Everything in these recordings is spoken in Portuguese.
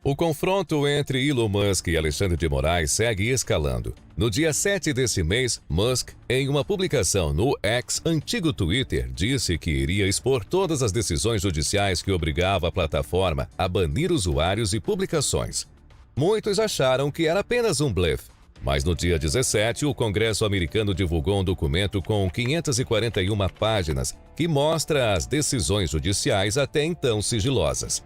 O confronto entre Elon Musk e Alexandre de Moraes segue escalando. No dia 7 desse mês, Musk, em uma publicação no X, antigo Twitter, disse que iria expor todas as decisões judiciais que obrigavam a plataforma a banir usuários e publicações. Muitos acharam que era apenas um bluff, mas no dia 17, o Congresso americano divulgou um documento com 541 páginas que mostra as decisões judiciais até então sigilosas.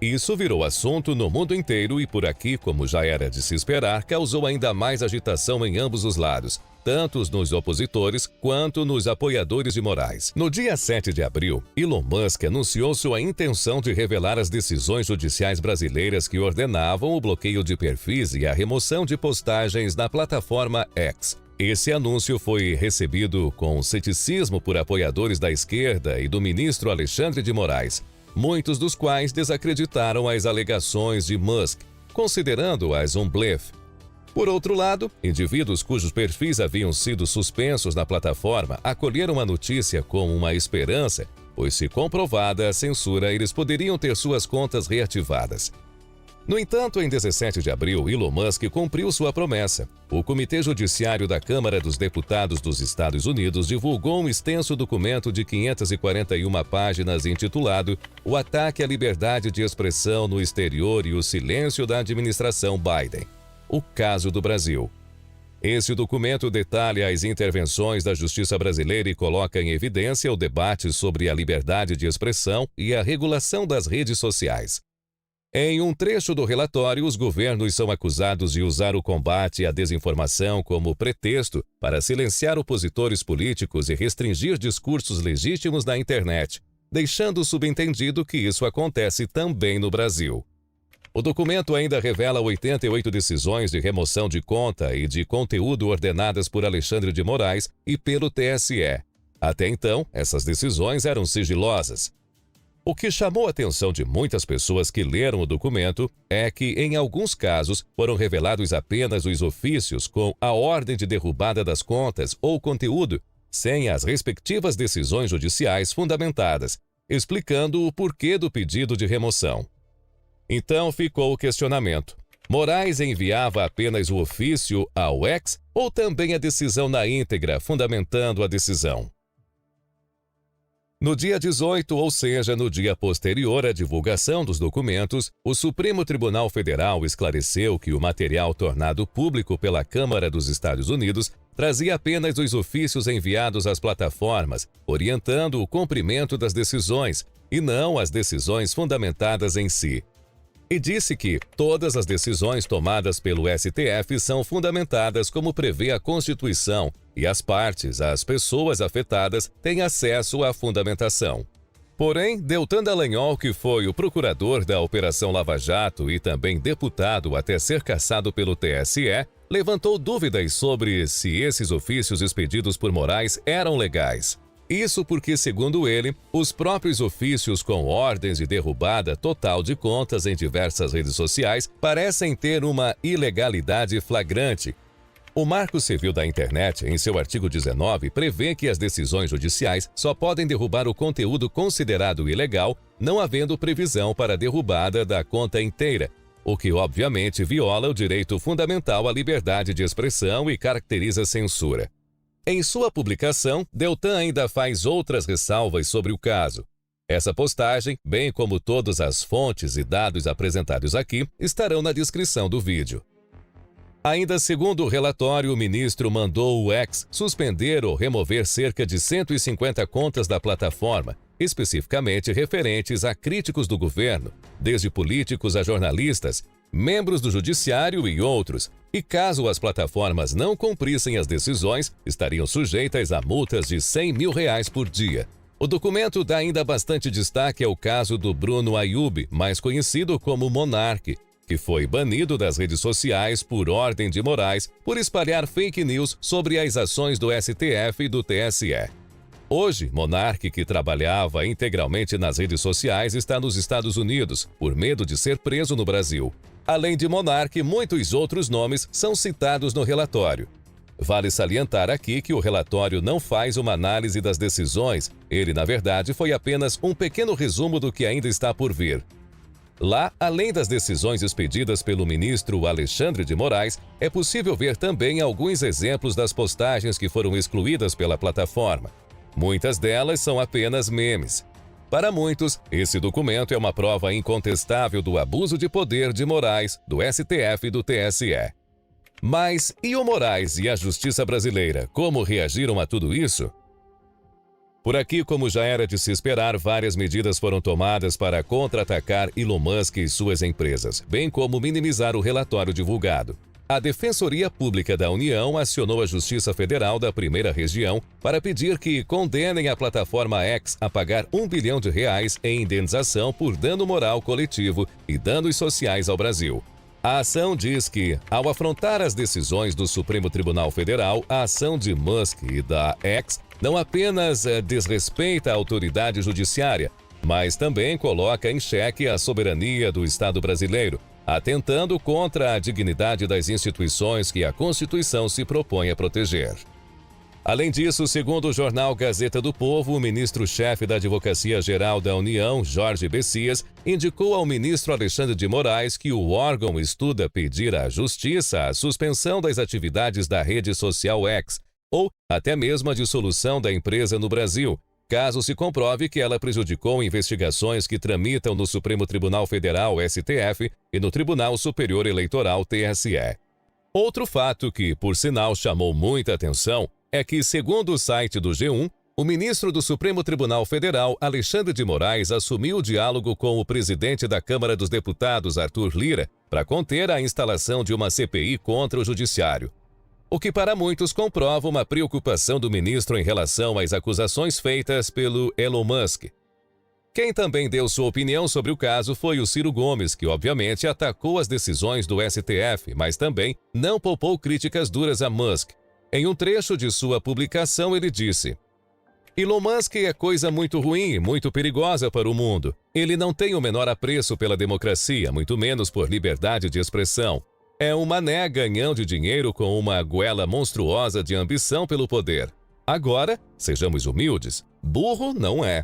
Isso virou assunto no mundo inteiro e por aqui, como já era de se esperar, causou ainda mais agitação em ambos os lados, tanto nos opositores quanto nos apoiadores de Moraes. No dia 7 de abril, Elon Musk anunciou sua intenção de revelar as decisões judiciais brasileiras que ordenavam o bloqueio de perfis e a remoção de postagens na plataforma X. Esse anúncio foi recebido com ceticismo por apoiadores da esquerda e do ministro Alexandre de Moraes, muitos dos quais desacreditaram as alegações de Musk, considerando-as um bluff. Por outro lado, indivíduos cujos perfis haviam sido suspensos na plataforma acolheram a notícia como uma esperança, pois se comprovada a censura, eles poderiam ter suas contas reativadas. No entanto, em 17 de abril, Elon Musk cumpriu sua promessa. O Comitê Judiciário da Câmara dos Deputados dos Estados Unidos divulgou um extenso documento de 541 páginas intitulado O Ataque à Liberdade de Expressão no Exterior e o Silêncio da Administração Biden. O caso do Brasil. Esse documento detalha as intervenções da justiça brasileira e coloca em evidência o debate sobre a liberdade de expressão e a regulação das redes sociais. Em um trecho do relatório, os governos são acusados de usar o combate à desinformação como pretexto para silenciar opositores políticos e restringir discursos legítimos na internet, deixando subentendido que isso acontece também no Brasil. O documento ainda revela 88 decisões de remoção de conta e de conteúdo ordenadas por Alexandre de Moraes e pelo TSE. Até então, essas decisões eram sigilosas. O que chamou a atenção de muitas pessoas que leram o documento é que, em alguns casos, foram revelados apenas os ofícios com a ordem de derrubada das contas ou conteúdo, sem as respectivas decisões judiciais fundamentadas, explicando o porquê do pedido de remoção. Então ficou o questionamento: Moraes enviava apenas o ofício ao X ou também a decisão na íntegra, fundamentando a decisão? No dia 18, ou seja, no dia posterior à divulgação dos documentos, o Supremo Tribunal Federal esclareceu que o material tornado público pela Câmara dos Estados Unidos trazia apenas os ofícios enviados às plataformas, orientando o cumprimento das decisões, e não as decisões fundamentadas em si. E disse que todas as decisões tomadas pelo STF são fundamentadas como prevê a Constituição e as partes, as pessoas afetadas, têm acesso à fundamentação. Porém, Deltan Dallagnol, que foi o procurador da Operação Lava Jato e também deputado até ser cassado pelo TSE, levantou dúvidas sobre se esses ofícios expedidos por Moraes eram legais. Isso porque, segundo ele, os próprios ofícios com ordens de derrubada total de contas em diversas redes sociais parecem ter uma ilegalidade flagrante. O Marco Civil da Internet, em seu artigo 19, prevê que as decisões judiciais só podem derrubar o conteúdo considerado ilegal, não havendo previsão para a derrubada da conta inteira, o que obviamente viola o direito fundamental à liberdade de expressão e caracteriza censura. Em sua publicação, Deltan ainda faz outras ressalvas sobre o caso. Essa postagem, bem como todas as fontes e dados apresentados aqui, estarão na descrição do vídeo. Ainda segundo o relatório, o ministro mandou o X suspender ou remover cerca de 150 contas da plataforma, especificamente referentes a críticos do governo, desde políticos a jornalistas, membros do judiciário e outros, e caso as plataformas não cumprissem as decisões, estariam sujeitas a multas de R$100 mil por dia. O documento dá ainda bastante destaque ao caso do Bruno Ayub, mais conhecido como Monark, que foi banido das redes sociais por ordem de Moraes por espalhar fake news sobre as ações do STF e do TSE. Hoje, Monark, que trabalhava integralmente nas redes sociais, está nos Estados Unidos, por medo de ser preso no Brasil. Além de Monark, muitos outros nomes são citados no relatório. Vale salientar aqui que o relatório não faz uma análise das decisões, ele, na verdade, foi apenas um pequeno resumo do que ainda está por vir. Lá, além das decisões expedidas pelo ministro Alexandre de Moraes, é possível ver também alguns exemplos das postagens que foram excluídas pela plataforma. Muitas delas são apenas memes. Para muitos, esse documento é uma prova incontestável do abuso de poder de Moraes, do STF e do TSE. Mas e o Moraes e a justiça brasileira, como reagiram a tudo isso? Por aqui, como já era de se esperar, várias medidas foram tomadas para contra-atacar Elon Musk e suas empresas, bem como minimizar o relatório divulgado. A Defensoria Pública da União acionou a Justiça Federal da Primeira Região para pedir que condenem a plataforma X a pagar R$ 1 bilhão em indenização por dano moral coletivo e danos sociais ao Brasil. A ação diz que, ao afrontar as decisões do Supremo Tribunal Federal, a ação de Musk e da X não apenas desrespeita a autoridade judiciária, mas também coloca em xeque a soberania do Estado brasileiro, atentando contra a dignidade das instituições que a Constituição se propõe a proteger. Além disso, segundo o jornal Gazeta do Povo, o ministro-chefe da Advocacia Geral da União, Jorge Bessias, indicou ao ministro Alexandre de Moraes que o órgão estuda pedir à Justiça a suspensão das atividades da rede social X, ou até mesmo a dissolução da empresa no Brasil, caso se comprove que ela prejudicou investigações que tramitam no Supremo Tribunal Federal, STF, e no Tribunal Superior Eleitoral, TSE. Outro fato que, por sinal, chamou muita atenção é que, segundo o site do G1, o ministro do Supremo Tribunal Federal, Alexandre de Moraes, assumiu o diálogo com o presidente da Câmara dos Deputados, Arthur Lira, para conter a instalação de uma CPI contra o Judiciário. O que para muitos comprova uma preocupação do ministro em relação às acusações feitas pelo Elon Musk. Quem também deu sua opinião sobre o caso foi o Ciro Gomes, que obviamente atacou as decisões do STF, mas também não poupou críticas duras a Musk. Em um trecho de sua publicação, ele disse: Elon Musk é coisa muito ruim, muito perigosa para o mundo. Ele não tem o menor apreço pela democracia, muito menos por liberdade de expressão. É um mané ganhão de dinheiro com uma goela monstruosa de ambição pelo poder. Agora, sejamos humildes, burro não é.